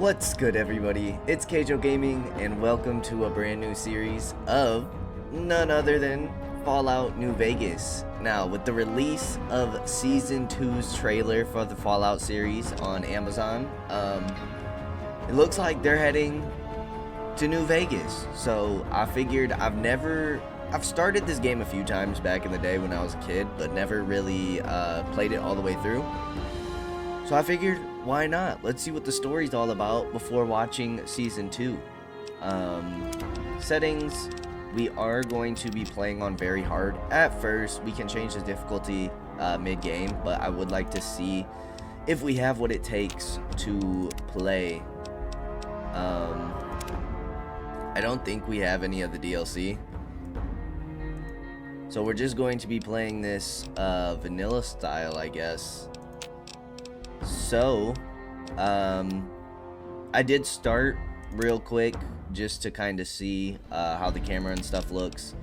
What's good, everybody? It's Kaige-O Gaming, and welcome to a brand new series of none other than Fallout New Vegas. Now, with the release of Season 2's trailer for the Fallout series on Amazon, it looks like they're heading to New Vegas. So I figured I've started this game a few times back in the day when I was a kid, but never really played it all the way through. So I figured, why not? Let's see what the story's all about before watching Season 2. Settings, we are going to be playing on very hard. At first, we can change the difficulty mid-game, but I would like to see if we have what it takes to play. I don't think we have any of the DLC. So we're just going to be playing this vanilla style, I guess. So, I did start real quick just to kind of see how the camera and stuff looks.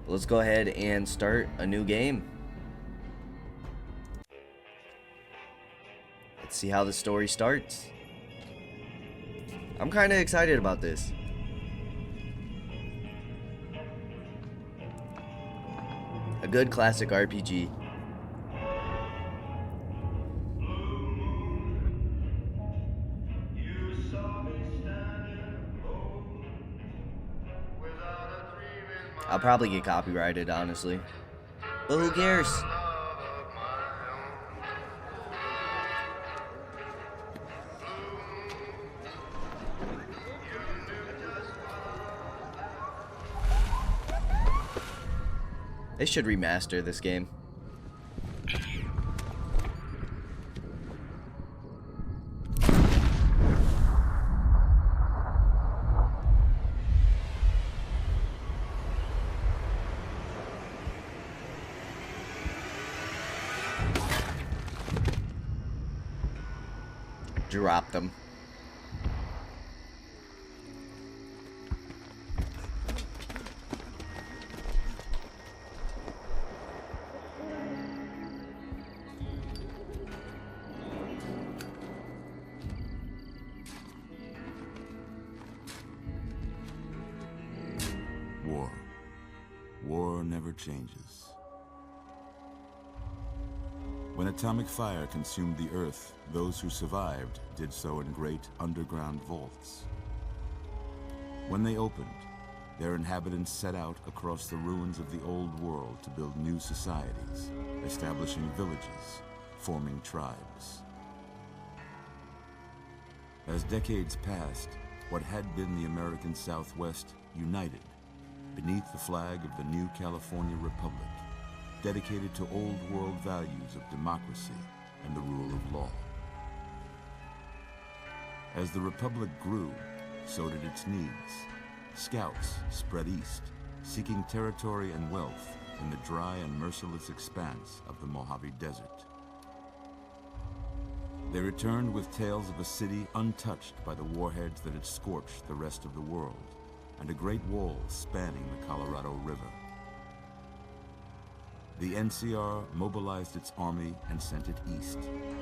Let's go ahead and start a new game. Let's see how the story starts. I'm kind of excited about this. A good classic RPG. I'll probably get copyrighted, honestly. But who cares? They should remaster this game. Drop them. War never changes. When atomic fire consumed the Earth, those who survived did so in great underground vaults. When they opened, their inhabitants set out across the ruins of the old world to build new societies, establishing villages, forming tribes. As decades passed, what had been the American Southwest united beneath the flag of the new California Republic, dedicated to old world values of democracy and the rule of law. As the Republic grew, so did its needs. Scouts spread east, seeking territory and wealth in the dry and merciless expanse of the Mojave Desert. They returned with tales of a city untouched by the warheads that had scorched the rest of the world, and a great wall spanning the Colorado River. The NCR mobilized its army and sent it east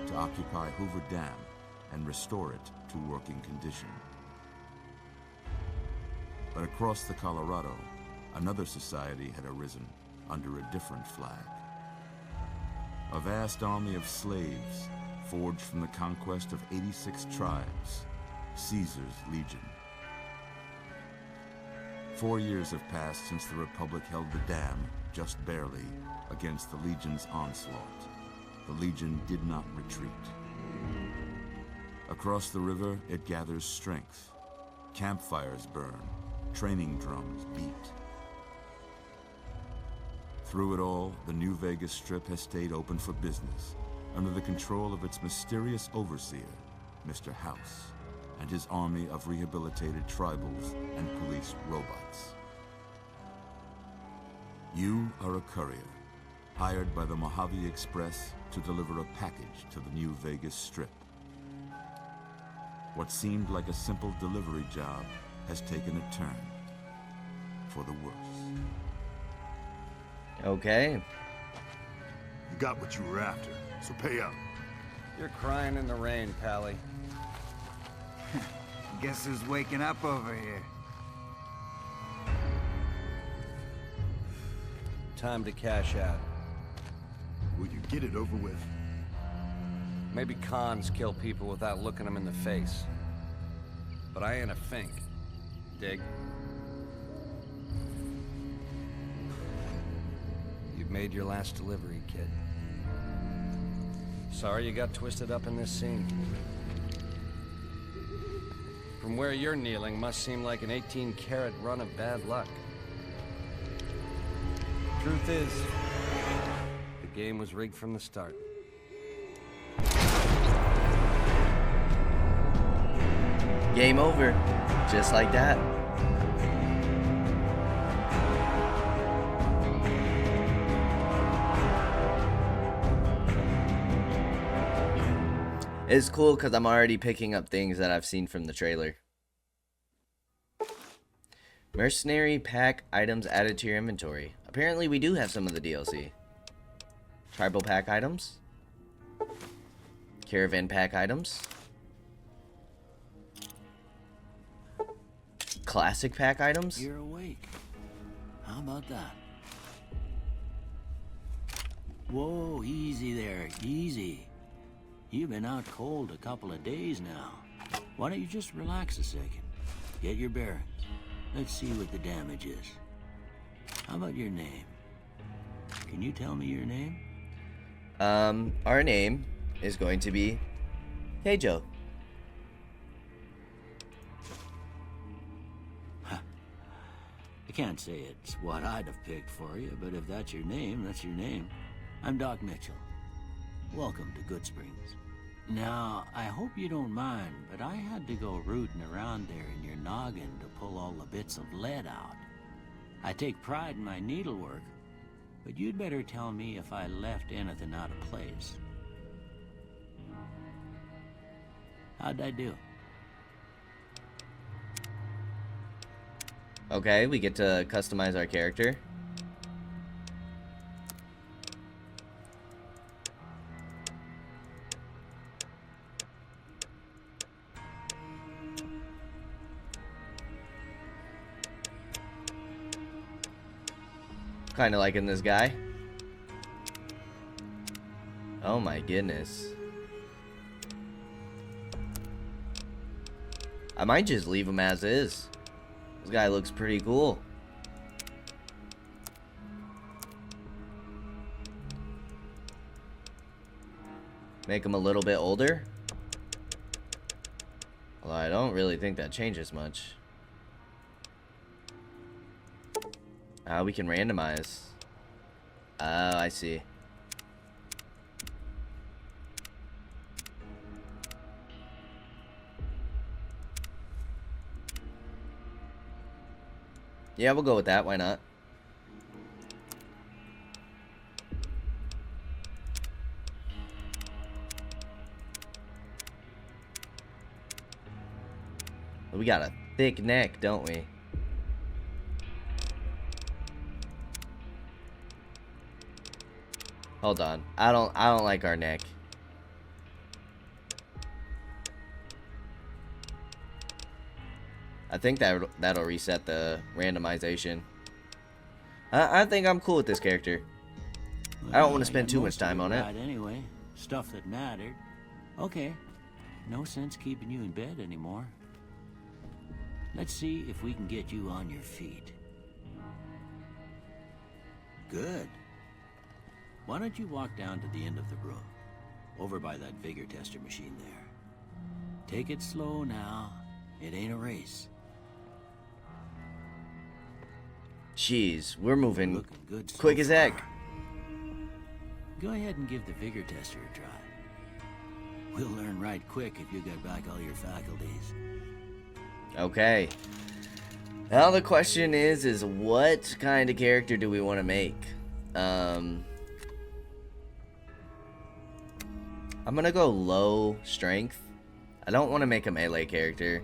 to occupy Hoover Dam and restore it to working condition. But across the Colorado, another society had arisen under a different flag. A vast army of slaves forged from the conquest of 86 tribes, Caesar's Legion. 4 years have passed since the Republic held the dam, just barely, against the Legion's onslaught. The Legion did not retreat. Across the river, it gathers strength. Campfires burn, training drums beat. Through it all, the New Vegas Strip has stayed open for business, under the control of its mysterious overseer, Mr. House, and his army of rehabilitated tribals and police robots. You are a courier, hired by the Mojave Express to deliver a package to the New Vegas Strip. What seemed like a simple delivery job has taken a turn for the worse. Okay. You got what you were after, so pay up. You're crying in the rain, Pally. Guess who's waking up over here? Time to cash out. Will you get it over with? Maybe cons kill people without looking them in the face. But I ain't a fink. Dig? You've made your last delivery, kid. Sorry you got twisted up in this scene. From where you're kneeling must seem like an 18-carat run of bad luck. Truth is, the game was rigged from the start. Game over. Just like that. It's cool because I'm already picking up things that I've seen from the trailer. Mercenary pack items added to your inventory. Apparently we do have some of the DLC. Tribal pack items. Caravan pack items. Classic pack items. You're awake. How about that? Whoa, easy there, easy. You've been out cold a couple of days now. Why don't you just relax a second? Get your bearings. Let's see what the damage is. How about your name? Can you tell me your name? Our name is going to be Kaige-O. I can't say it's what I'd have picked for you, but if that's your name, that's your name. I'm Doc Mitchell. Welcome to Goodsprings. Now, I hope you don't mind, but I had to go rooting around there in your noggin to pull all the bits of lead out. I take pride in my needlework, but you'd better tell me if I left anything out of place. How'd I do? Okay, we get to customize our character. Kind of liking this guy. Oh my goodness. I might just leave him as is. This guy looks pretty cool. Make him a little bit older. Although I don't really think that changes much. We can randomize. Oh, I see. Yeah, we'll go with that. Why not? We got a thick neck, don't we? Hold on. I don't like our neck. I think that'll reset the randomization. I think I'm cool with this character. I don't want to spend too much time on it. Anyway, stuff that mattered. Okay, no sense keeping you in bed anymore. Let's see if we can get you on your feet. Good. Why don't you walk down to the end of the room, over by that vigor tester machine there. Take it slow now. It ain't a race. Jeez, we're moving Looking good so quick as heck. far. Go ahead and give the vigor tester a try. We'll learn right quick if you get back all your faculties. Okay. Now the question is what kind of character do we want to make? I'm gonna go low strength. I don't want to make a melee character.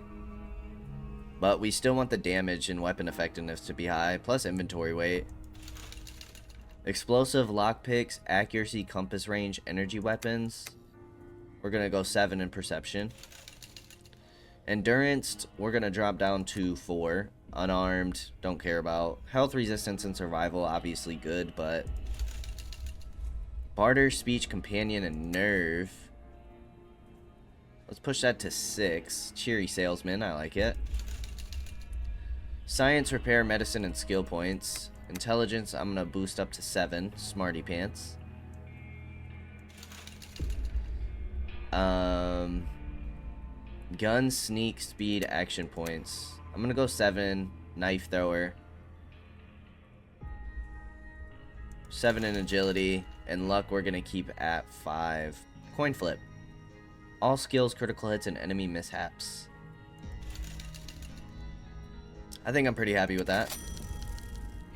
But we still want the damage and weapon effectiveness to be high, plus inventory weight. Explosive, lockpicks, accuracy, compass range, energy weapons. We're gonna go 7 in perception. Endurance, we're going to drop down to 4. Unarmed, don't care about. Health, resistance, and survival, obviously good, but... Barter, speech, companion, and nerve. Let's push that to 6. Cheery salesman, I like it. Science, repair, medicine, and skill points. Intelligence, I'm going to boost up to 7. Smarty pants. Gun, sneak, speed, action points. I'm going to go 7. Knife thrower. 7 in agility. And luck, we're going to keep at 5. Coin flip. All skills, critical hits, and enemy mishaps. I think I'm pretty happy with that.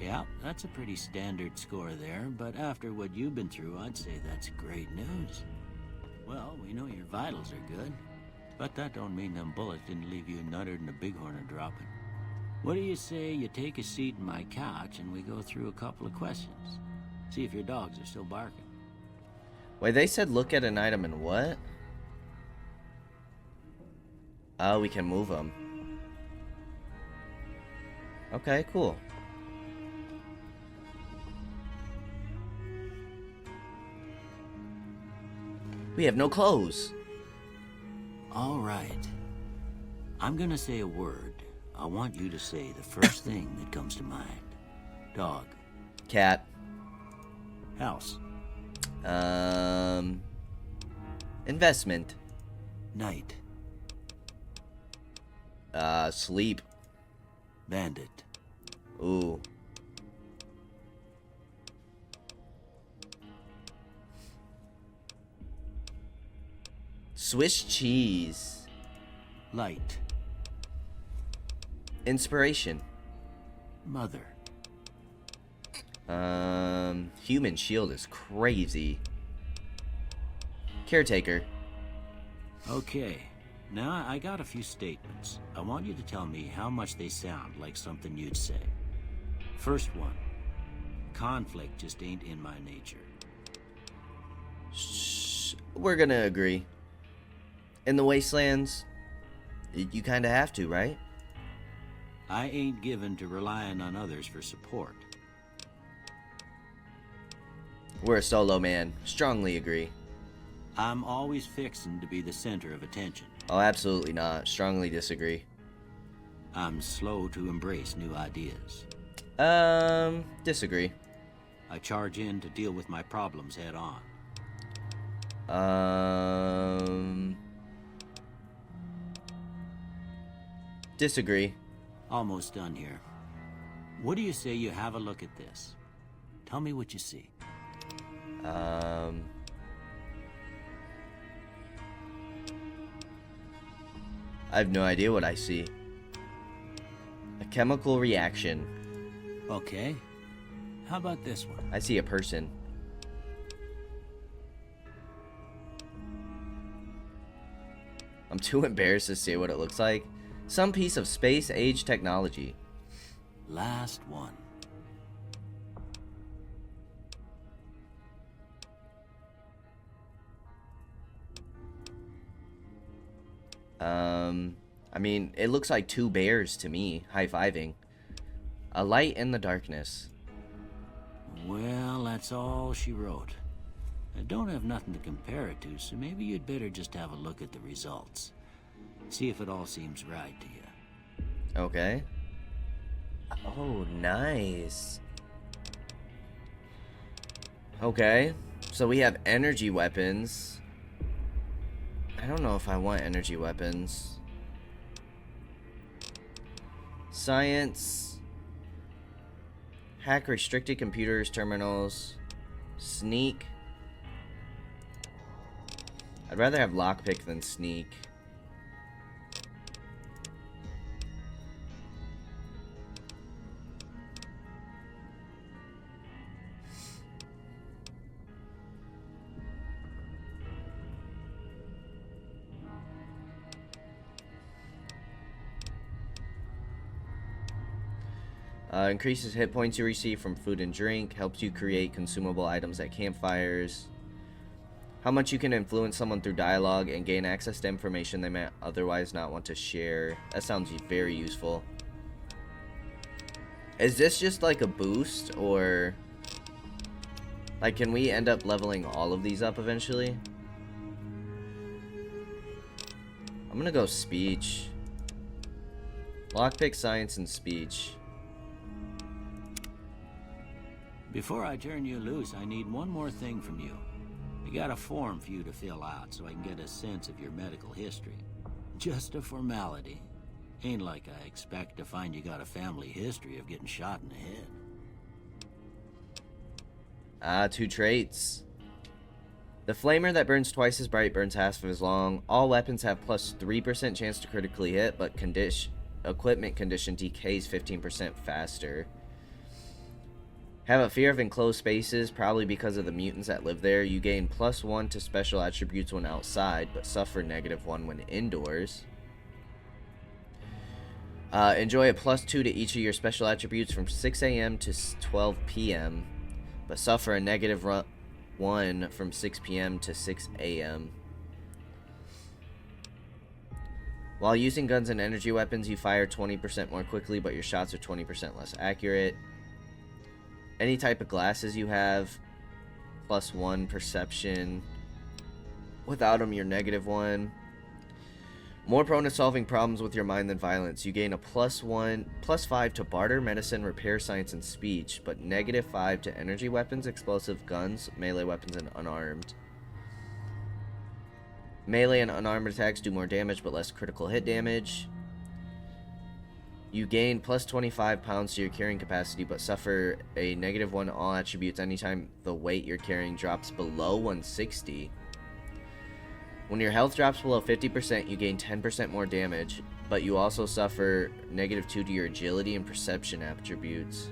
Yeah, that's a pretty standard score there, but after what you've been through, I'd say that's great news. Well, we know your vitals are good, but that don't mean them bullets didn't leave you nuttered and a bighorn a dropping. What do you say you take a seat in my couch and we go through a couple of questions? See if your dogs are still barking. Wait, they said look at an item and what? Oh, we can move them. Okay, cool. We have no clothes. All right. I'm gonna say a word. I want you to say the first thing that comes to mind. Dog. Cat. House. Investment. Night. Sleep. Bandit. Ooh. Swiss cheese. Light. Inspiration. Mother. Human shield is crazy. Caretaker. Okay. Now I got a few statements. I want you to tell me how much they sound like something you'd say. First one. Conflict just ain't in my nature. We're gonna agree. In the wastelands, you kinda have to, right? I ain't given to relying on others for support. We're a solo man. Strongly agree. I'm always fixing to be the center of attention. Oh, absolutely not. Strongly disagree. I'm slow to embrace new ideas. Disagree. I charge in to deal with my problems head on. Disagree. Almost done here. What do you say you have a look at this? Tell me what you see. I have no idea what I see. A chemical reaction. Okay. How about this one? I see a person. I'm too embarrassed to say what it looks like. Some piece of space-age technology. Last one. I mean, it looks like 2 bears to me, high-fiving. A light in the darkness. Well, that's all she wrote. I don't have nothing to compare it to, so maybe you'd better just have a look at the results. See if it all seems right to you. Okay. Oh, nice. Okay. So we have energy weapons. I don't know if I want energy weapons. Science. Hack restricted computers, terminals. Sneak. I'd rather have lockpick than sneak. Increases hit points you receive from food and drink. Helps you create consumable items at campfires. How much you can influence someone through dialogue and gain access to information they may otherwise not want to share. That sounds very useful. Is this just like a boost, or like can we end up leveling all of these up eventually? I'm gonna go speech. Lockpick, science, and speech. Before I turn you loose, I need one more thing from you. I got a form for you to fill out so I can get a sense of your medical history. Just a formality. Ain't like I expect to find you got a family history of getting shot in the head. Ah, 2 traits. The flamer that burns twice as bright burns half as long. All weapons have plus 3% chance to critically hit, but equipment condition decays 15% faster. Have a fear of enclosed spaces, probably because of the mutants that live there. You gain +1 to special attributes when outside, but suffer -1 when indoors. Enjoy a +2 to each of your special attributes from 6 a.m. to 12 p.m., but suffer a -1 from 6 p.m. to 6 a.m. While using guns and energy weapons, you fire 20% more quickly, but your shots are 20% less accurate. Any type of glasses you have, +1 perception. Without them, you're -1. More prone to solving problems with your mind than violence. You gain a +5 to barter, medicine, repair, science, and speech, but -5 to energy weapons, explosive guns, melee weapons, and unarmed. Melee and unarmed attacks do more damage, but less critical hit damage. You gain +25 pounds to your carrying capacity, but suffer a -1 to all attributes anytime the weight you're carrying drops below 160. When your health drops below 50%, you gain 10% more damage, but you also suffer -2 to your agility and perception attributes.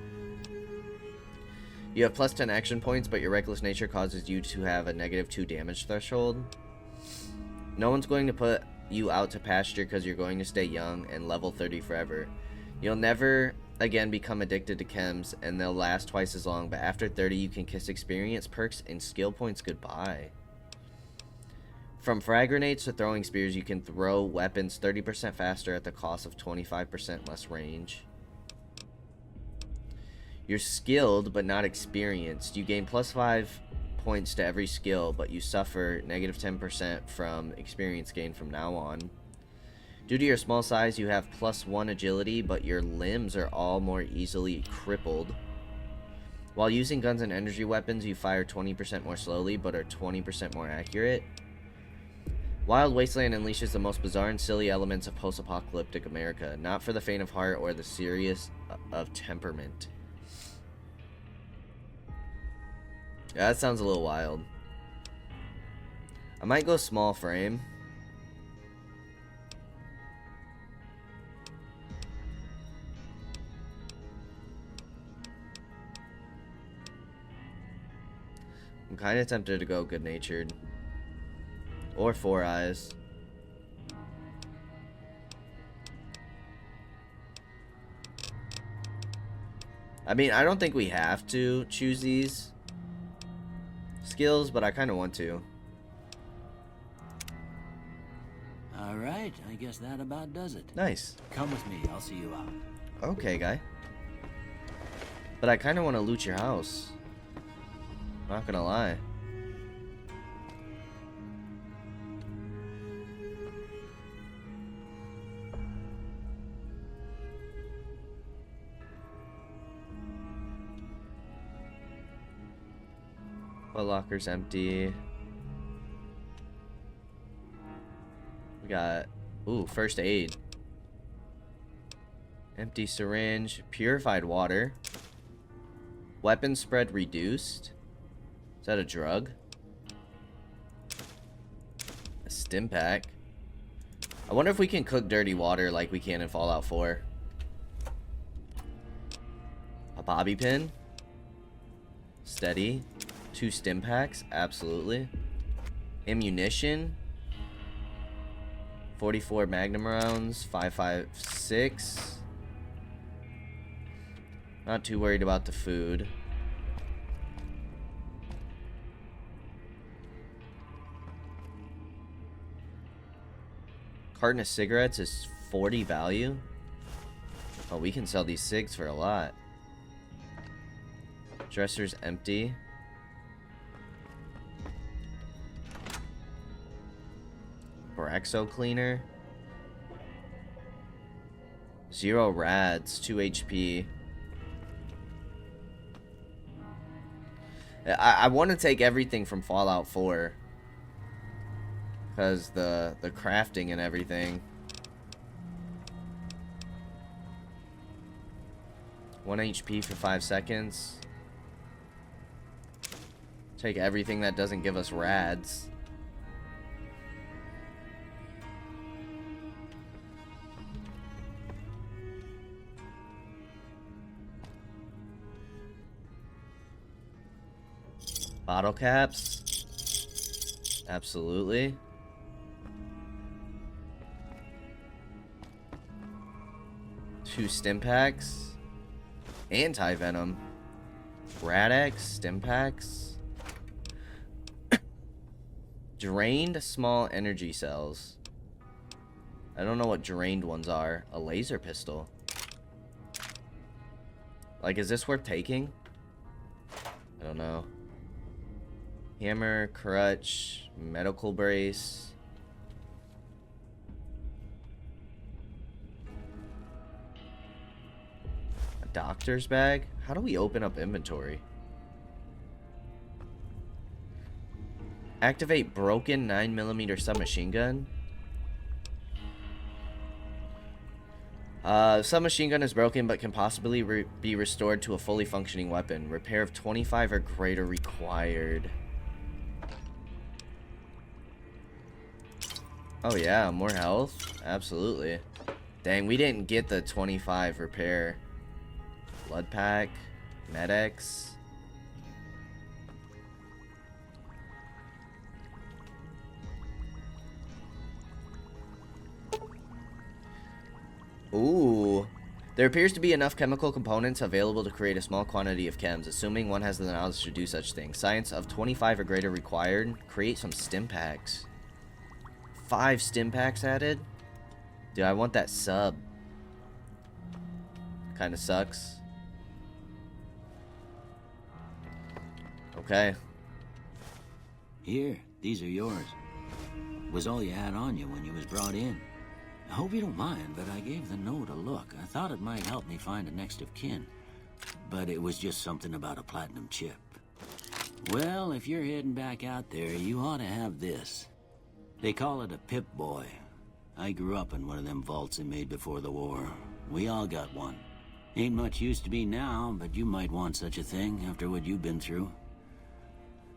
You have +10 action points, but your reckless nature causes you to have a -2 damage threshold. No one's going to put you out to pasture because you're going to stay young and level 30 forever. You'll never again become addicted to chems, and they'll last twice as long, but after 30 you can kiss experience, perks, and skill points goodbye. From frag grenades to throwing spears, you can throw weapons 30% faster at the cost of 25% less range. You're skilled but not experienced. You gain +5 points to every skill, but you suffer -10% from experience gain from now on. Due to your small size, you have +1 agility, but your limbs are all more easily crippled. While using guns and energy weapons, you fire 20% more slowly, but are 20% more accurate. Wild Wasteland unleashes the most bizarre and silly elements of post-apocalyptic America, not for the faint of heart or the serious of temperament. Yeah, that sounds a little wild. I might go small frame. I'm kind of tempted to go good-natured. Or 4 eyes. I mean, I don't think we have to choose these skills, but I kind of want to. Alright, I guess that about does it. Nice. Come with me, I'll see you out. Okay, guy. But I kind of want to loot your house. Not gonna lie. But locker's empty. We got, ooh, first aid. Empty syringe, purified water. Weapon spread reduced. Is that a drug? A stim pack. I wonder if we can cook dirty water like we can in Fallout 4. A bobby pin. Steady. 2 stim packs, absolutely. Ammunition. 44 magnum rounds, 5.56. Not too worried about the food. Carton of cigarettes is 40 value. Oh, we can sell these cigs for a lot. Dresser's empty. Braxo cleaner. 0 rads, 2 HP. I want to take everything from Fallout 4. Because the crafting and everything. 1 HP for 5 seconds. Take everything that doesn't give us rads. Bottle caps. Absolutely. Two stim packs. Anti-venom. Rad-X, stim packs. Drained small energy cells. I don't know what drained ones are. A laser pistol. Like, is this worth taking? I don't know. Hammer, crutch, medical brace. A doctor's bag? How do we open up inventory? Activate broken 9mm submachine gun. Submachine gun is broken but can possibly be restored to a fully functioning weapon. Repair of 25 or greater required. Oh yeah, more health? Absolutely. Dang, we didn't get the 25 repair. Blood pack. Med-X. Ooh. There appears to be enough chemical components available to create a small quantity of chems, assuming one has the knowledge to do such things. Science of 25 or greater required. Create some stim packs. 5 stim packs added? Dude, I want that sub. Kinda sucks. Okay. Here, these are yours. Was all you had on you when you was brought in. I hope you don't mind, but I gave the note a look. I thought it might help me find a next of kin. But it was just something about a platinum chip. Well, if you're heading back out there, you ought to have this. They call it a Pip-Boy. I grew up in one of them vaults they made before the war. We all got one. Ain't much use to be now, but you might want such a thing after what you've been through.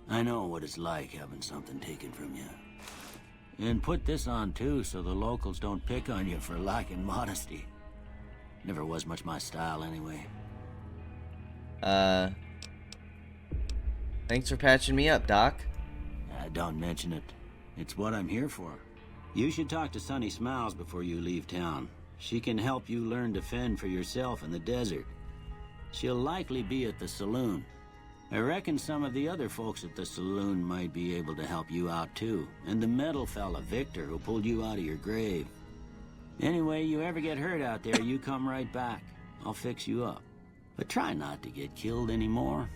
I know what it's like having something taken from you. And put this on too, so the locals don't pick on you for lacking modesty. Never was much my style anyway. Thanks for patching me up, Doc. Don't mention it. It's what I'm here for. You should talk to Sunny Smiles before you leave town. She can help you learn to fend for yourself in the desert. She'll likely be at the saloon. I reckon some of the other folks at the saloon might be able to help you out too. And the metal fella, Victor, who pulled you out of your grave. Anyway, you ever get hurt out there, you come right back. I'll fix you up. But try not to get killed anymore.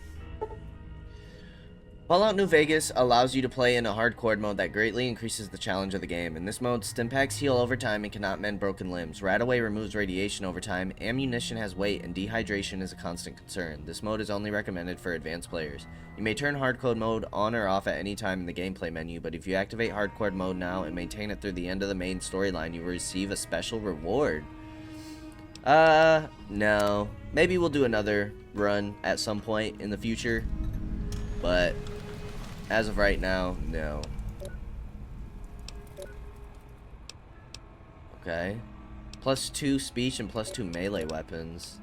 Fallout New Vegas allows you to play in a hardcore mode that greatly increases the challenge of the game. In this mode, stim packs heal over time and cannot mend broken limbs. Radaway removes radiation over time, ammunition has weight, and dehydration is a constant concern. This mode is only recommended for advanced players. You may turn hardcore mode on or off at any time in the gameplay menu, but if you activate hardcore mode now and maintain it through the end of the main storyline, you will receive a special reward. No. Maybe we'll do another run at some point in the future, but as of right now, no. Okay. +2 speech and +2 melee weapons.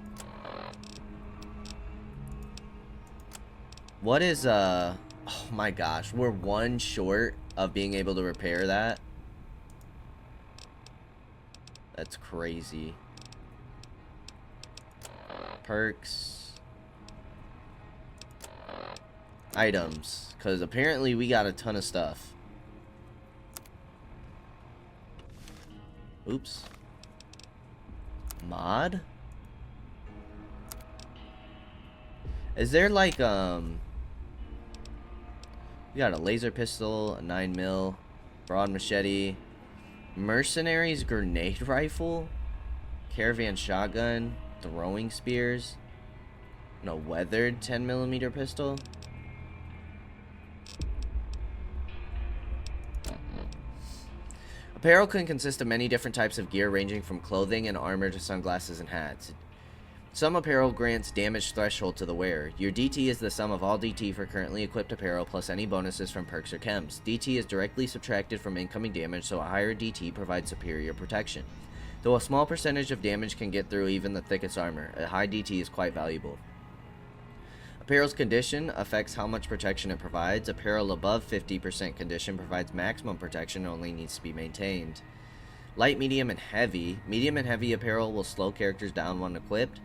What is, oh my gosh, we're 1 short of being able to repair that. That's crazy. Perks. Items. Because apparently we got a ton of stuff. Oops. Mod? Is there like, we got a laser pistol, a 9mm, broad machete, mercenaries grenade rifle, caravan shotgun, throwing spears, and a weathered 10mm pistol. Apparel can consist of many different types of gear ranging from clothing and armor to sunglasses and hats. Some apparel grants damage threshold to the wearer. Your DT is the sum of all DT for currently equipped apparel plus any bonuses from perks or chems. DT is directly subtracted from incoming damage, so a higher DT provides superior protection. Though a small percentage of damage can get through even the thickest armor, a high DT is quite valuable. Apparel's condition affects how much protection it provides. Apparel above 50% condition provides maximum protection and only needs to be maintained. Light, medium, and heavy. Medium and heavy apparel will slow characters down when equipped.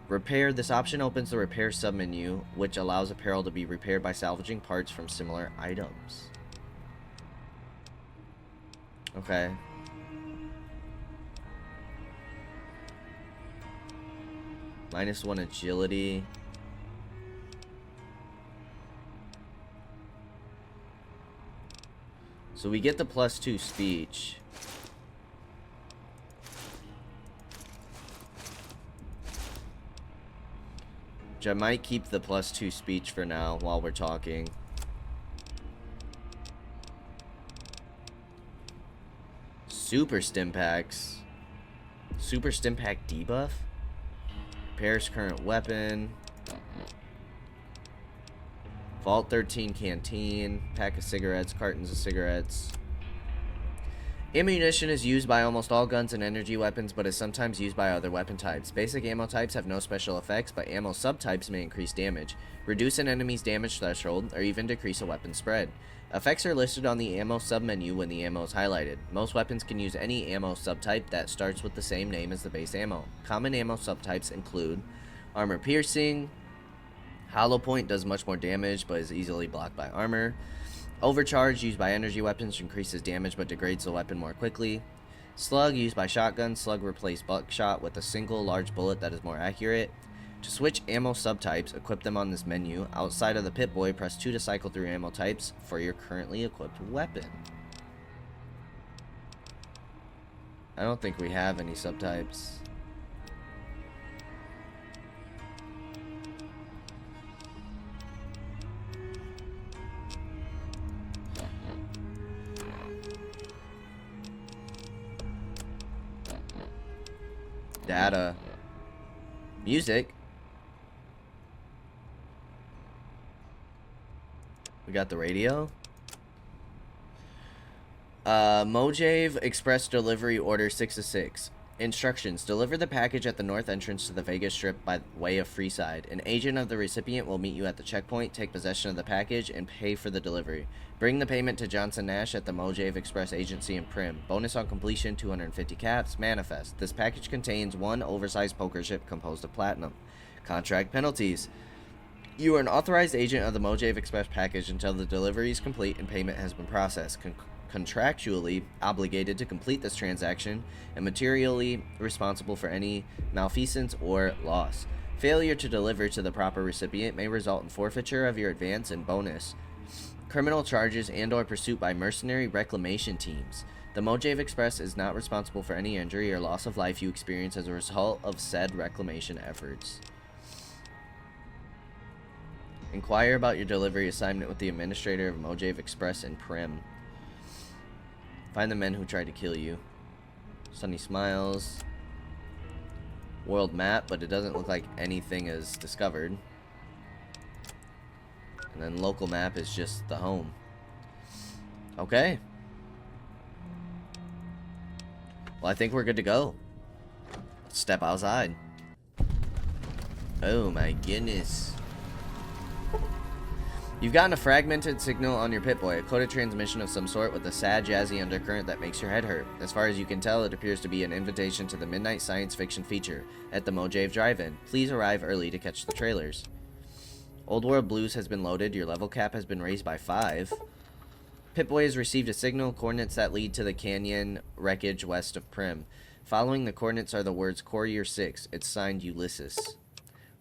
Repair. This option opens the repair submenu, which allows apparel to be repaired by salvaging parts from similar items. Okay. -1 agility. So we get the +2 speech. Which I might keep the +2 speech for now while we're talking. Super stim packs. Super stim pack debuff. Repairs current weapon. Vault 13 canteen. Pack of cigarettes. Cartons of cigarettes. Ammunition is used by almost all guns and energy weapons, but is sometimes used by other weapon types. Basic ammo types have no special effects, but ammo subtypes may increase damage, reduce an enemy's damage threshold, or even decrease a weapon's spread. Effects are listed on the ammo submenu when the ammo is highlighted. Most weapons can use any ammo subtype that starts with the same name as the base ammo. Common ammo subtypes include armor piercing. Hollow point does much more damage, but is easily blocked by armor. Overcharge, used by energy weapons, increases damage but degrades the weapon more quickly. Slug, used by shotguns. Slug replace buckshot with a single large bullet that is more accurate. To switch ammo subtypes, equip them on this menu. Outside of the Pip-Boy, press 2 to cycle through ammo types for your currently equipped weapon. I don't think we have any subtypes. Data. Music. We got the radio. Mojave Express Delivery Order 6-6. Instructions. Deliver the package at the north entrance to the Vegas Strip by way of Freeside. An agent of the recipient will meet you at the checkpoint, take possession of the package, and pay for the delivery. Bring the payment to Johnson Nash at the Mojave Express Agency in Prim. Bonus on completion, 250 caps. Manifest. This package contains one oversized poker chip composed of platinum. Contract penalties. You are an authorized agent of the Mojave Express package until the delivery is complete and payment has been processed. Contractually obligated to complete this transaction and materially responsible for any malfeasance or loss. Failure to deliver to the proper recipient may result in forfeiture of your advance and bonus, criminal charges, and/or pursuit by mercenary reclamation teams. The Mojave Express is not responsible for any injury or loss of life you experience as a result of said reclamation efforts. Inquire about your delivery assignment with the administrator of Mojave Express in Prim. Find the men who tried to kill you. Sunny smiles. World map, but it doesn't look like anything is discovered. And then local map is just the home. Okay. Well, I think we're good to go. Let's step outside. Oh my goodness. You've gotten a fragmented signal on your Pip-Boy, a coded transmission of some sort with a sad, jazzy undercurrent that makes your head hurt. As far as you can tell, it appears to be an invitation to the midnight science fiction feature at the Mojave Drive-In. Please arrive early to catch the trailers. Old World Blues has been loaded. Your level cap has been raised by 5. Pip-Boy has received a signal, coordinates that lead to the canyon wreckage west of Prim. Following the coordinates are the words Courier 6. It's signed Ulysses.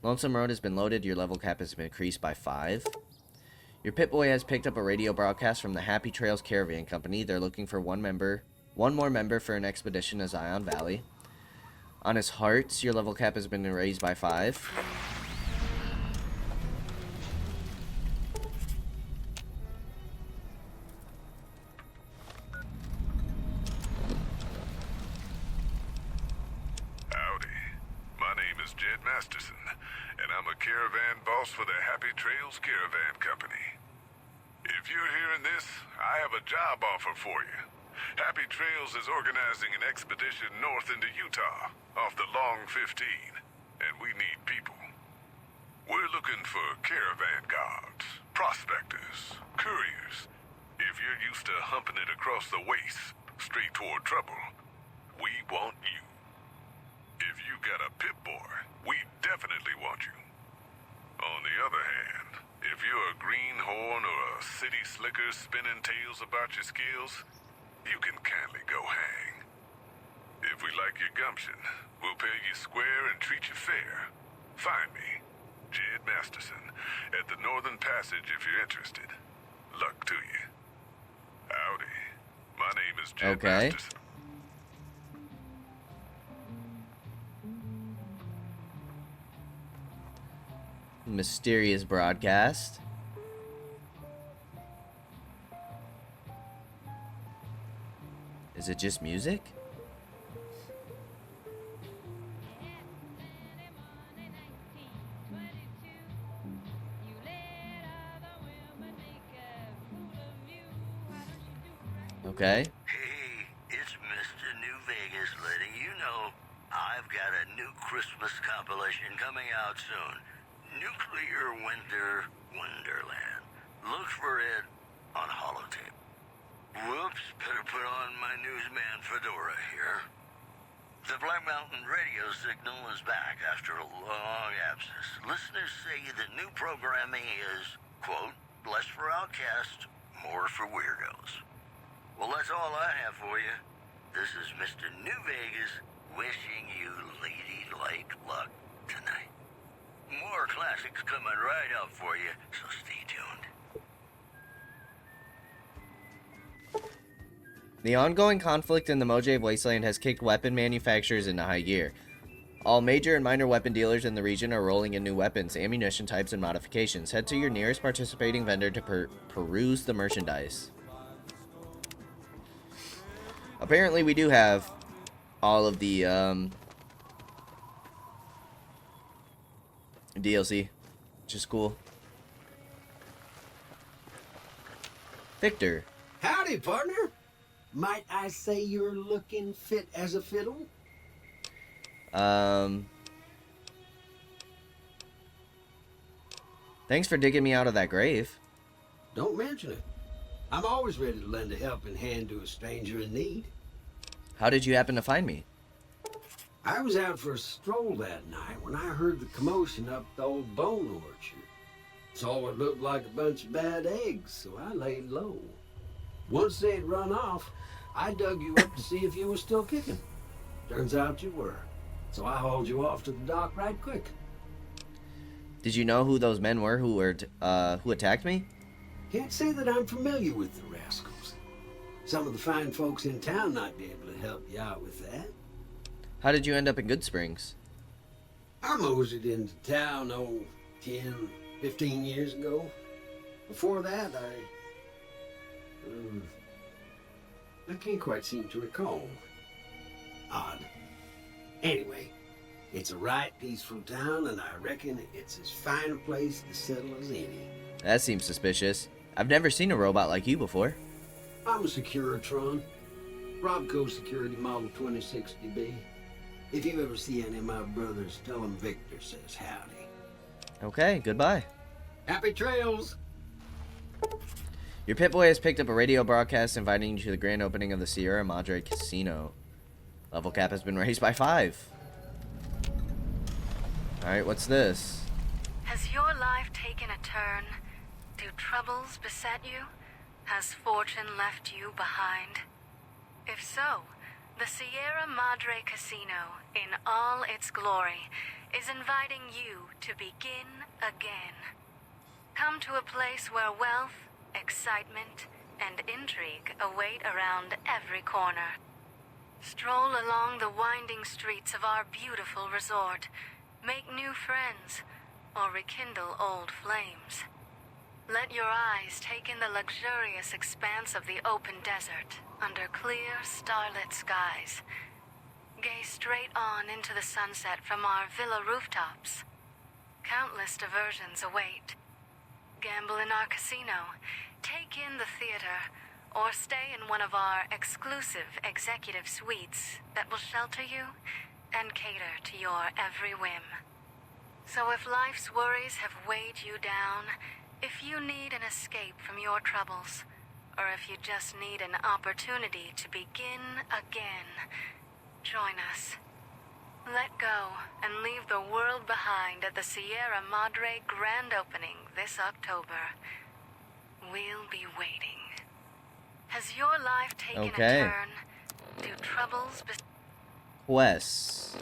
Lonesome Road has been loaded. Your level cap has been increased by 5. Your Pip-Boy has picked up a radio broadcast from the Happy Trails Caravan Company. They're looking for one more member for an expedition to Zion Valley. On his hearts, your level cap has been raised by 5. Masterson, and I'm a caravan boss for the Happy Trails Caravan Company. If you're hearing this, I have a job offer for you. Happy Trails is organizing an expedition north into Utah, off the Long 15, and we need people. We're looking for caravan guards, prospectors, couriers. If you're used to humping it across the waste, straight toward trouble, we want you. If you got a Pip-Boy, we definitely want you. On the other hand, if you're a greenhorn or a city slicker spinning tales about your skills, you can kindly go hang. If we like your gumption, we'll pay you square and treat you fair. Find me, Jed Masterson, at the Northern Passage if you're interested. Luck to you. Howdy. My name is Jed Masterson. Mysterious broadcast. Is it just music? Okay. Hey, it's Mr. New Vegas letting you know I've got a new Christmas compilation coming out soon. Nuclear Winter Wonderland. Look for it on holotape. Whoops, better put on my newsman fedora here. The Black Mountain radio signal is back after a long absence. Listeners say the new programming is, quote, less for outcasts, more for weirdos. Well, that's all I have for you. This is Mr. New Vegas wishing you ladylike luck tonight. More classics coming right up for you, so stay tuned. The ongoing conflict in the Mojave Wasteland has kicked weapon manufacturers into high gear. All major and minor weapon dealers in the region are rolling in new weapons, ammunition types, and modifications. Head to your nearest participating vendor to peruse the merchandise. Apparently we do have all of the DLC, which is cool. Victor. Howdy, partner. Might I say you're looking fit as a fiddle? Thanks for digging me out of that grave. Don't mention it. I'm always ready to lend a helping hand to a stranger in need. How did you happen to find me? I was out for a stroll that night when I heard the commotion up the old bone orchard. Saw what looked like a bunch of bad eggs, so I laid low. Once they'd run off, I dug you up to see if you were still kicking. Turns out you were, so I hauled you off to the dock right quick. Did you know who those men were who attacked me? Can't say that I'm familiar with the rascals. Some of the fine folks in town might be able to help you out with that. How did you end up in Good Springs? I moseyed into town, 10, 15 years ago. Before that, I can't quite seem to recall. Odd. Anyway, it's a right peaceful town, and I reckon it's as fine a place to settle as any. That seems suspicious. I've never seen a robot like you before. I'm a Securitron. Robco Security Model 2060B. If you ever see any of my brothers, tell them Victor says howdy. Okay, goodbye. Happy trails! Your Pip-Boy has picked up a radio broadcast inviting you to the grand opening of the Sierra Madre Casino. Level cap has been raised by 5. Alright, what's this? Has your life taken a turn? Do troubles beset you? Has fortune left you behind? If so, the Sierra Madre Casino, in all its glory, is inviting you to begin again. Come to a place where wealth, excitement, and intrigue await around every corner. Stroll along the winding streets of our beautiful resort, make new friends, or rekindle old flames. Let your eyes take in the luxurious expanse of the open desert under clear, starlit skies. Gaze straight on into the sunset from our villa rooftops. Countless diversions await. Gamble in our casino, take in the theater, or stay in one of our exclusive executive suites that will shelter you and cater to your every whim. So if life's worries have weighed you down, if you need an escape from your troubles, or if you just need an opportunity to begin again, join us. Let go and leave the world behind at the Sierra Madre grand opening this October. We'll be waiting. Has your life taken a turn? Do troubles quests.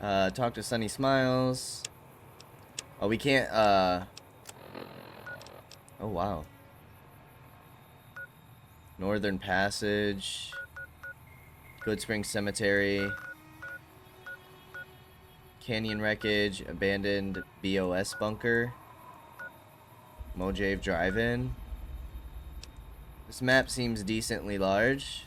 Talk to Sunny Smiles. Oh, we can't, oh, wow. Northern Passage. Good Spring Cemetery. Canyon Wreckage. Abandoned BOS Bunker. Mojave Drive-In. This map seems decently large.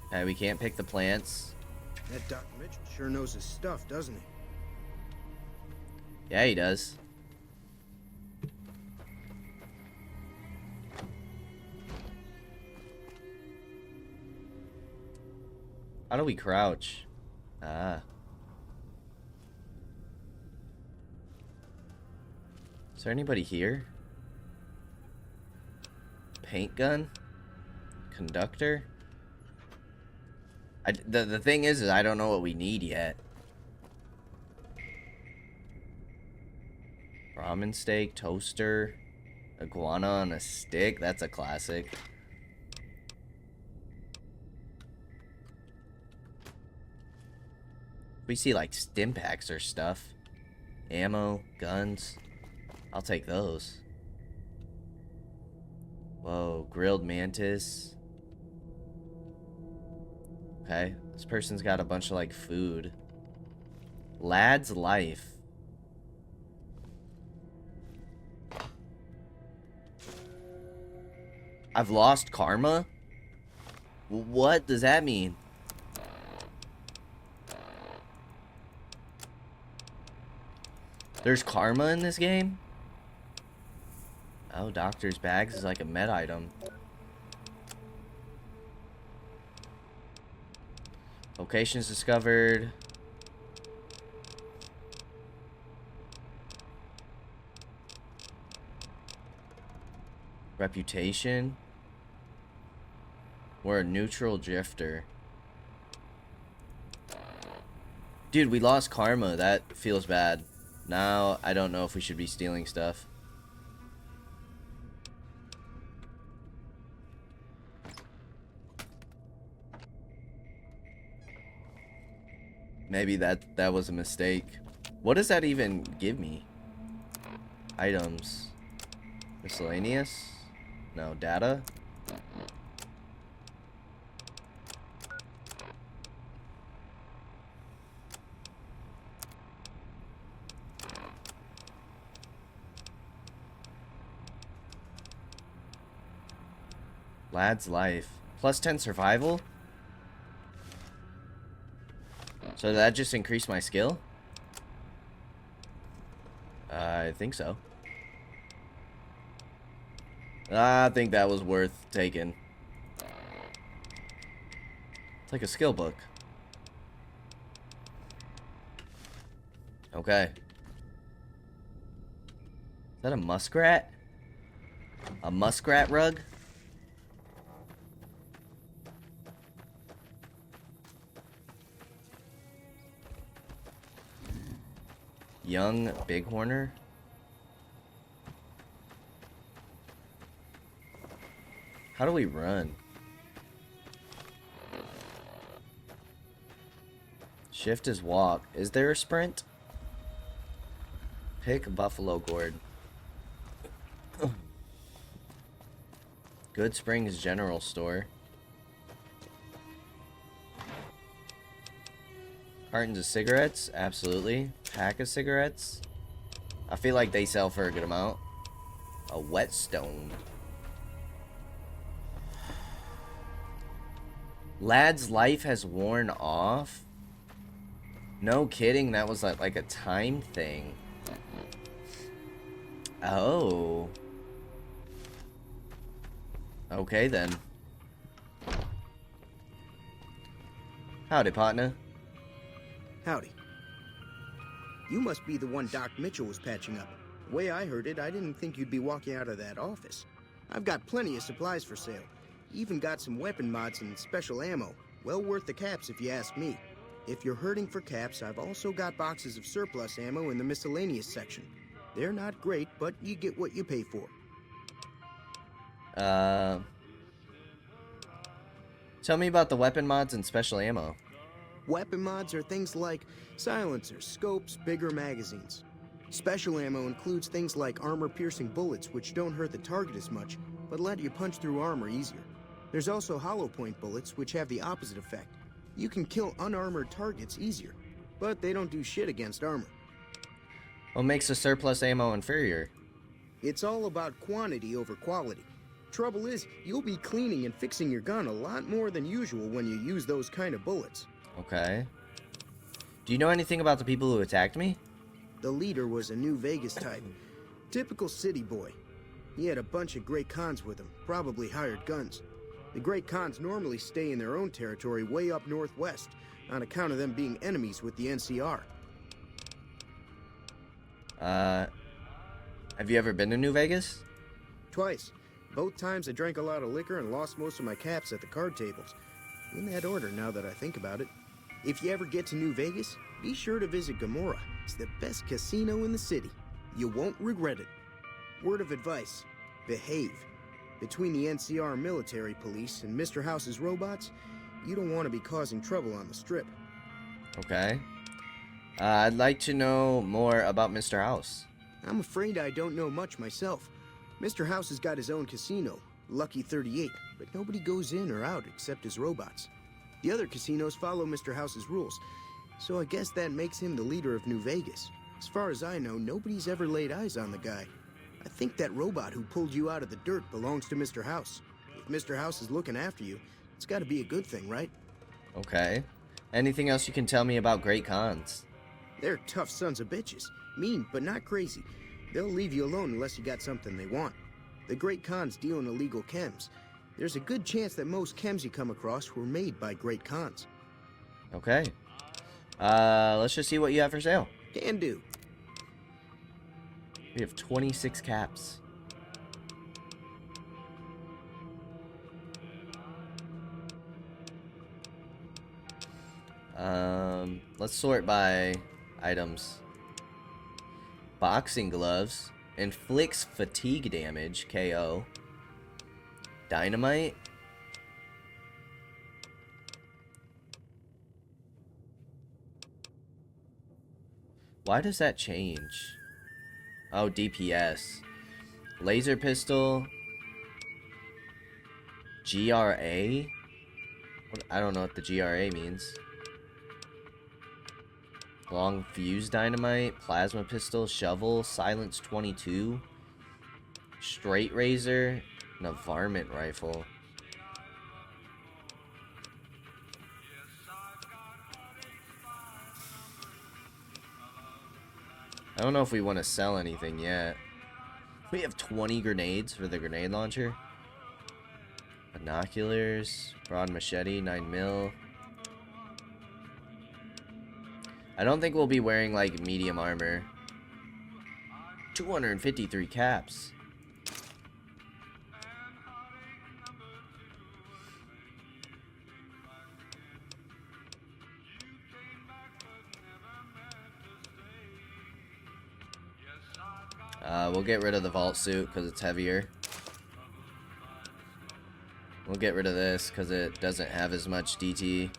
Okay, we can't pick the plants. That Dr. Mitchell sure knows his stuff, doesn't he? Yeah, he does. How do we crouch? Ah. Is there anybody here? Paint gun? Conductor? The thing is I don't know what we need yet. Ramen steak, toaster, iguana on a stick. That's a classic. We see like stim packs or stuff. Ammo, guns. I'll take those. Whoa, grilled mantis. Okay, this person's got a bunch of like food. Lad's life. I've lost karma? What does that mean? There's karma in this game? Oh, doctor's bags is like a med item. Locations discovered. Reputation. We're a neutral drifter. Dude, we lost karma. That feels bad. Now, I don't know if we should be stealing stuff. Maybe that was a mistake. What does that even give me? Items. Miscellaneous? No, data? Lad's life. Plus 10 survival? So did that just increase my skill? I think so. I think that was worth taking. It's like a skill book. Okay. Is that a muskrat? A muskrat rug? Young Bighorner. How do we run? Shift is walk. Is there a sprint? Pick Buffalo Gourd. Good Springs General Store. Cartons of cigarettes? Absolutely. Pack of cigarettes? I feel like they sell for a good amount. A whetstone. Lad's life has worn off? No kidding, that was like a time thing. Oh. Okay then. Howdy, partner. Howdy. You must be the one Doc Mitchell was patching up. The way I heard it, I didn't think you'd be walking out of that office. I've got plenty of supplies for sale. Even got some weapon mods and special ammo. Well worth the caps if you ask me. If you're hurting for caps, I've also got boxes of surplus ammo in the miscellaneous section. They're not great, but you get what you pay for. Tell me about the weapon mods and special ammo. Weapon mods are things like silencers, scopes, bigger magazines. Special ammo includes things like armor-piercing bullets, which don't hurt the target as much, but let you punch through armor easier. There's also hollow point bullets, which have the opposite effect. You can kill unarmored targets easier, but they don't do shit against armor. What makes the surplus ammo inferior? It's all about quantity over quality. Trouble is, you'll be cleaning and fixing your gun a lot more than usual when you use those kind of bullets. Okay. Do you know anything about the people who attacked me? The leader was a New Vegas type. Typical city boy. He had a bunch of Great Khans with him, probably hired guns. The Great Khans normally stay in their own territory way up northwest, on account of them being enemies with the NCR. Have you ever been to New Vegas? Twice. Both times I drank a lot of liquor and lost most of my caps at the card tables. In that order, now that I think about it. If you ever get to New Vegas, be sure to visit Gomorrah. It's the best casino in the city. You won't regret it. Word of advice, behave. Between the NCR military police and Mr. House's robots, you don't want to be causing trouble on the strip. Okay. I'd like to know more about Mr. House. I'm afraid I don't know much myself. Mr. House has got his own casino, Lucky 38, but nobody goes in or out except his robots. The other casinos follow Mr. House's rules, so I guess that makes him the leader of New Vegas. As far as I know, nobody's ever laid eyes on the guy. I think that robot who pulled you out of the dirt belongs to Mr. House. If Mr. House is looking after you, it's got to be a good thing, right? Okay. Anything else you can tell me about Great Khans? They're tough sons of bitches. Mean, but not crazy. They'll leave you alone unless you got something they want. The Great Khans deal in illegal chems. There's a good chance that most chems you come across were made by Great Khans. Okay. Let's just see what you have for sale. Can do. We have 26 caps. Let's sort by items. Boxing gloves. Inflicts fatigue damage, KO. Dynamite. Why does that change? Oh, DPS. Laser pistol. GRA? I don't know what the GRA means. Long fuse dynamite, plasma pistol, shovel, silence 22, straight razor, and a varmint rifle. I don't know if we want to sell anything yet. We have 20 grenades for the grenade launcher. Binoculars, broad machete, 9mm. I don't think we'll be wearing, like, medium armor. 253 caps. We'll get rid of the vault suit because it's heavier. We'll get rid of this because it doesn't have as much DT.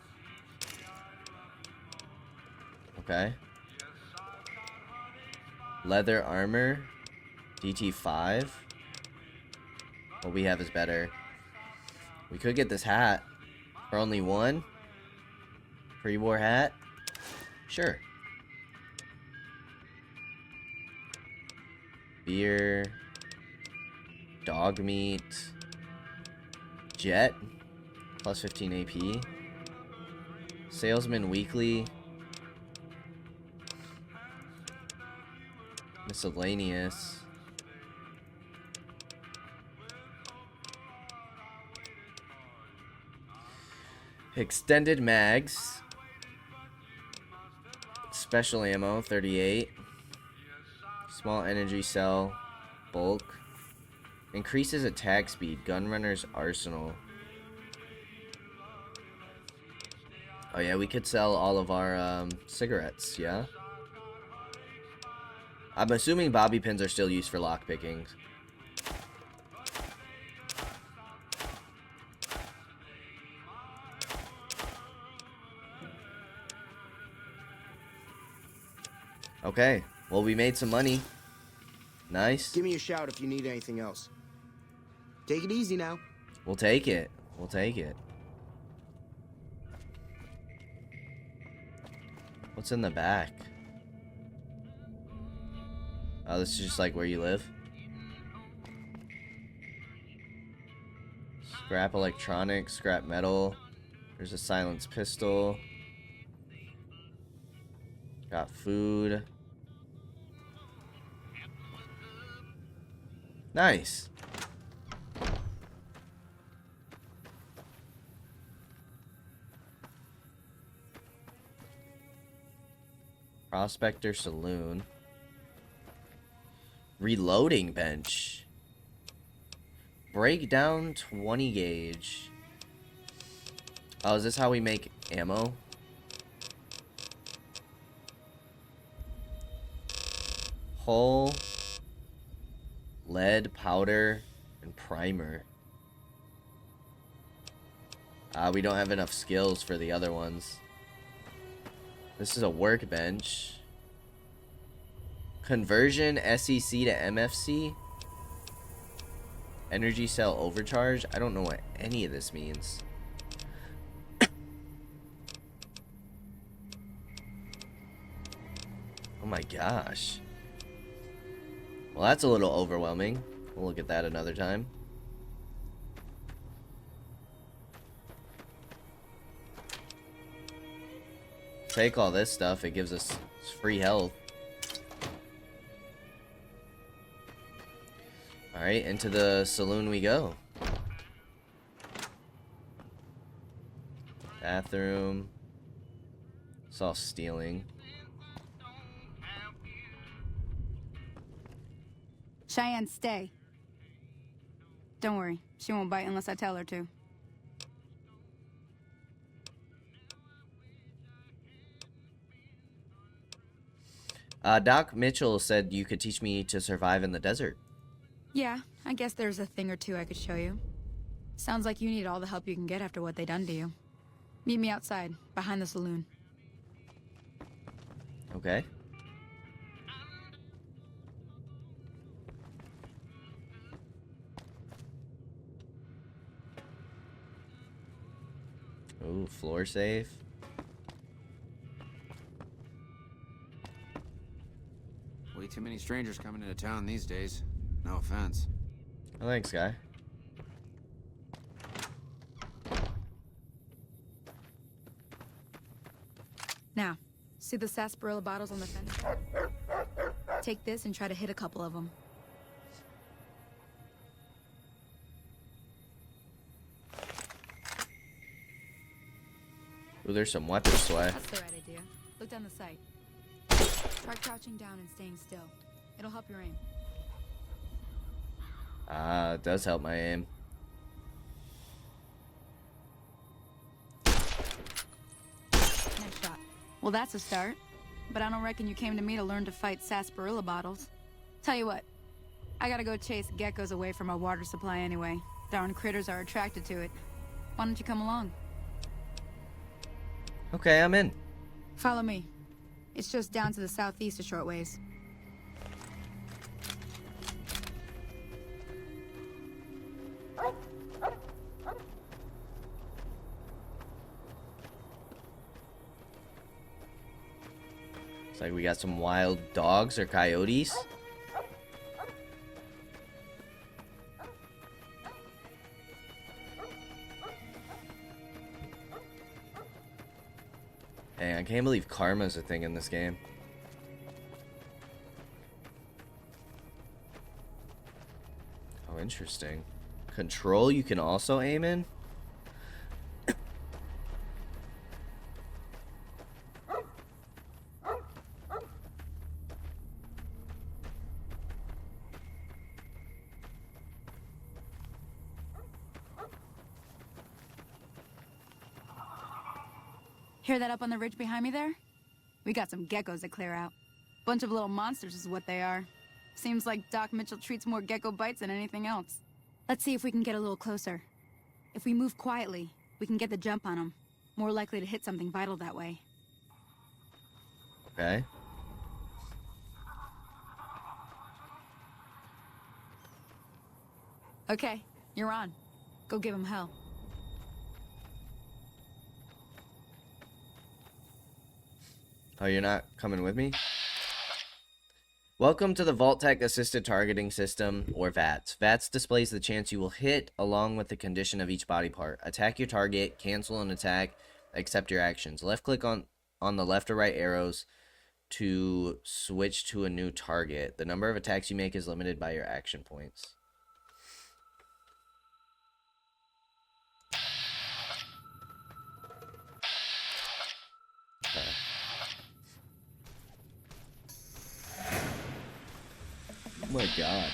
Okay. Leather armor. DT 5. What we have is better. We could get this hat for only 1. Pre-war hat. Sure. Beer. Dog meat. Jet. Plus 15 AP. Salesman weekly. Miscellaneous. Extended mags. Special ammo, 38. Small energy cell. Bulk. Increases attack speed. Gunrunner's arsenal. Oh yeah, we could sell all of our cigarettes, yeah? I'm assuming bobby pins are still used for lockpicking. Okay, well, we made some money. Nice. Give me a shout if you need anything else. Take it easy now. We'll take it. We'll take it. What's in the back? Oh, this is just like where you live. Scrap electronics, scrap metal. There's a silenced pistol. Got food. Nice. Prospector Saloon. Reloading bench. Breakdown 20 gauge. Oh, is this how we make ammo? Hull, lead, powder, and primer. We don't have enough skills for the other ones. This is a workbench. Conversion SEC to MFC. Energy cell overcharge. I don't know what any of this means. Oh my gosh. Well, that's a little overwhelming. We'll look at that another time. Take all this stuff. It gives us free health. Alright, into the saloon we go. Bathroom. It's all stealing. Cheyenne, stay. Don't worry. She won't bite unless I tell her to. Doc Mitchell said you could teach me to survive in the desert. Yeah, I guess there's a thing or two I could show you. Sounds like you need all the help you can get after what they done to you. Meet me outside, behind the saloon. Okay. Ooh, floor safe. Way too many strangers coming into town these days. No offense. Oh, thanks, guy. Now, see the sarsaparilla bottles on the fence? Take this and try to hit a couple of them. Ooh, there's some weapon sway. That's the right idea. Look down the sight. Try crouching down and staying still. It'll help your aim. It does help my aim. Nice shot. Well, that's a start. But I don't reckon you came to me to learn to fight sarsaparilla bottles. Tell you what, I gotta go chase geckos away from our water supply anyway. Darn critters are attracted to it. Why don't you come along? Okay, I'm in. Follow me. It's just down to the southeast a short ways. It's like we got some wild dogs or coyotes. Hey, I can't believe karma's a thing in this game. Oh, interesting. Control you can also aim in? Hear that up on the ridge behind me there? We got some geckos to clear out. Bunch of little monsters is what they are. Seems like Doc Mitchell treats more gecko bites than anything else. Let's see if we can get a little closer. If we move quietly, we can get the jump on them. More likely to hit something vital that way. Okay. Okay, you're on. Go give him hell. Oh, you're not coming with me? Welcome to the Vault-Tec Assisted Targeting System, or VATS. VATS displays the chance you will hit along with the condition of each body part. Attack your target, cancel an attack, accept your actions. Left click on the left or right arrows to switch to a new target. The number of attacks you make is limited by your action points. Okay. Oh my god.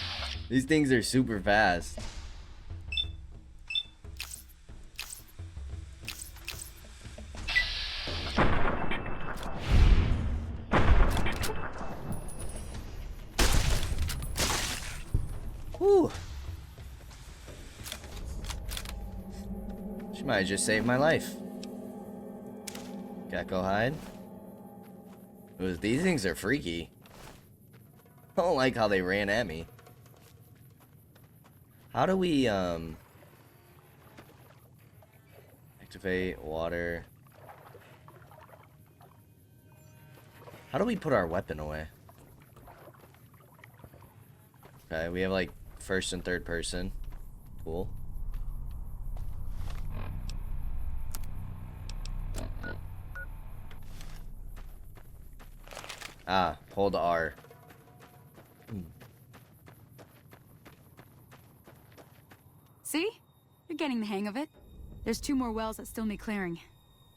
These things are super fast. Whew. She might have just saved my life. Gecko hide. Ooh, these things are freaky. I don't like how they ran at me. How do we, activate water? How do we put our weapon away? Okay, we have like first and third person. Cool. Ah, hold R. See? You're getting the hang of it. There's 2 more wells that still need clearing.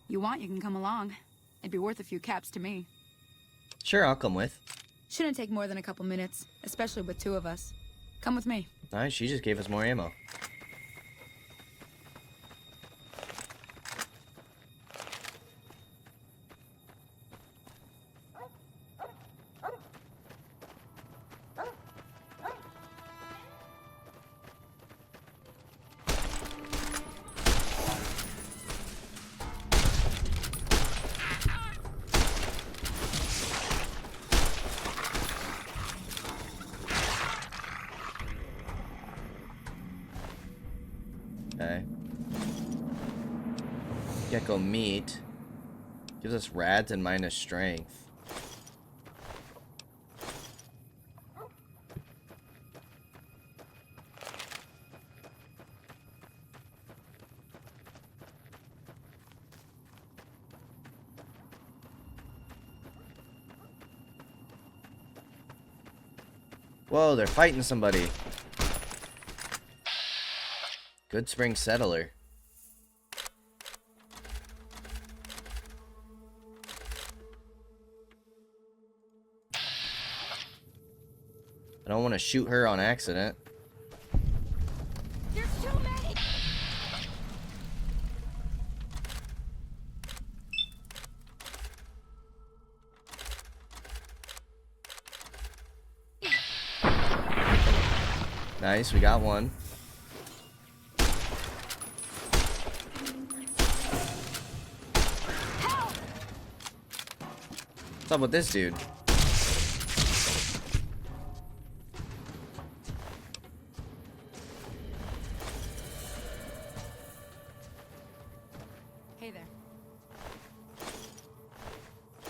You want, you can come along. It'd be worth a few caps to me. Sure, I'll come with. Shouldn't take more than a couple minutes, especially with 2 of us. Come with me. Nice, she just gave us more ammo. Okay. Gecko meat. Gives us rads and minus strength. Whoa, they're fighting somebody. Good Spring Settler. I don't want to shoot her on accident. There's too many! Nice, we got one. What's up with this dude? Hey there.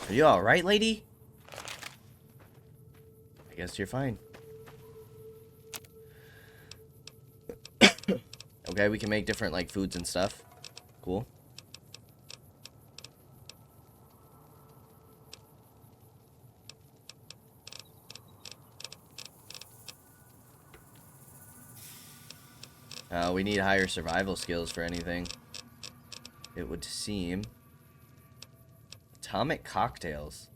Are you alright, lady? I guess you're fine. Okay, we can make different, like, foods and stuff. Cool. We need higher survival skills for anything, it would seem. Atomic cocktails.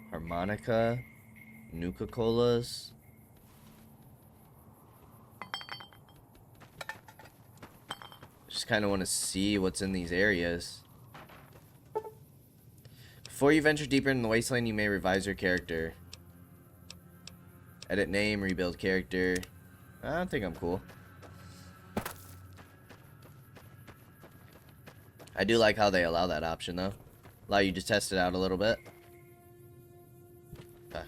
Harmonica. Nuka-Colas. Just kind of want to see what's in these areas. Before you venture deeper into the wasteland, you may revise your character. Edit name, rebuild character. I think I'm cool. I do like how they allow that option, though. Allow you to test it out a little bit. Okay.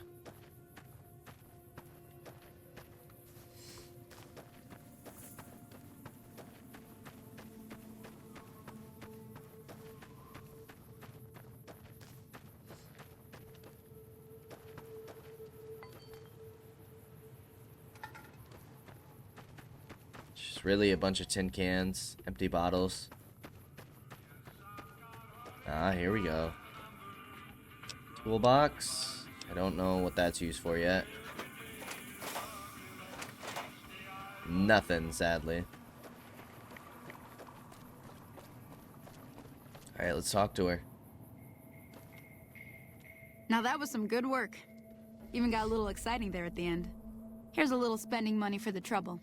Just really a bunch of tin cans, empty bottles. Ah, here we go. Toolbox. I don't know what that's used for yet. Nothing, sadly. Alright, let's talk to her. Now that was some good work. Even got a little exciting there at the end. Here's a little spending money for the trouble.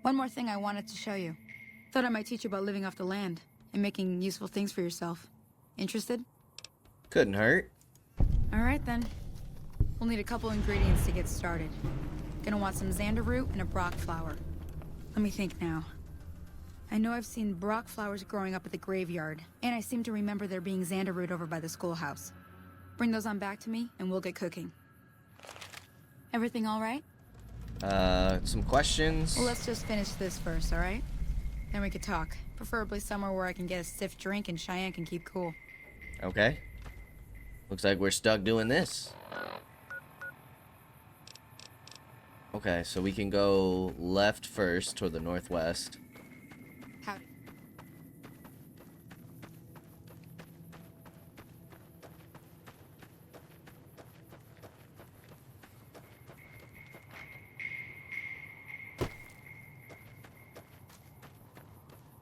One more thing I wanted to show you. Thought I might teach you about living off the land and making useful things for yourself. Interested? Couldn't hurt. Alright then. We'll need a couple ingredients to get started. Gonna want some xander root and a brock flower. Let me think now. I know I've seen brock flowers growing up at the graveyard, and I seem to remember there being xander root over by the schoolhouse. Bring those on back to me, and we'll get cooking. Everything alright? Some questions? Well, let's just finish this first, alright? Then we could talk. Preferably somewhere where I can get a stiff drink and Cheyenne can keep cool. Okay. Looks like we're stuck doing this. Okay, so we can go left first toward the northwest. Howdy.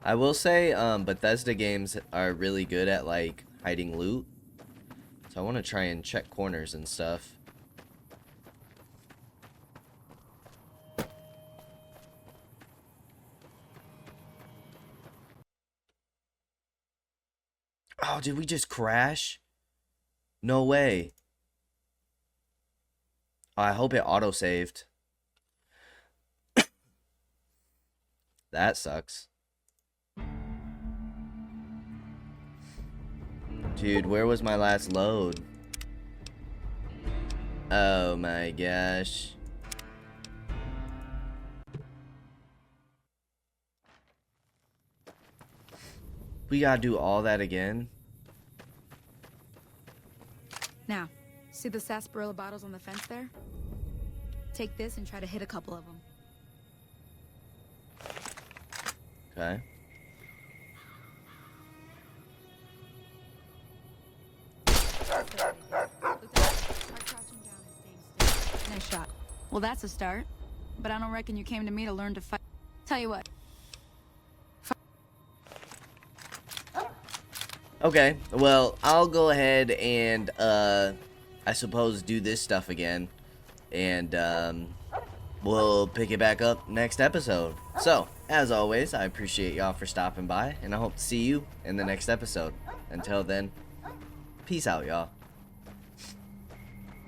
I will say, Bethesda games are really good at, like, hiding loot. So I want to try and check corners and stuff. Oh, did we just crash? No way. Oh, I hope it auto-saved. That sucks. Dude, where was my last load? Oh my gosh. We gotta do all that again? Now, see the sarsaparilla bottles on the fence there? Take this and try to hit a couple of them. Okay. Nice shot. Well, that's a start. But I don't reckon you came to me to learn to fight. Tell you what. Okay, well, I'll go ahead and, I suppose do this stuff again. And, we'll pick it back up next episode. So, as always, I appreciate y'all for stopping by, and I hope to see you in the next episode. Until then, peace out, y'all.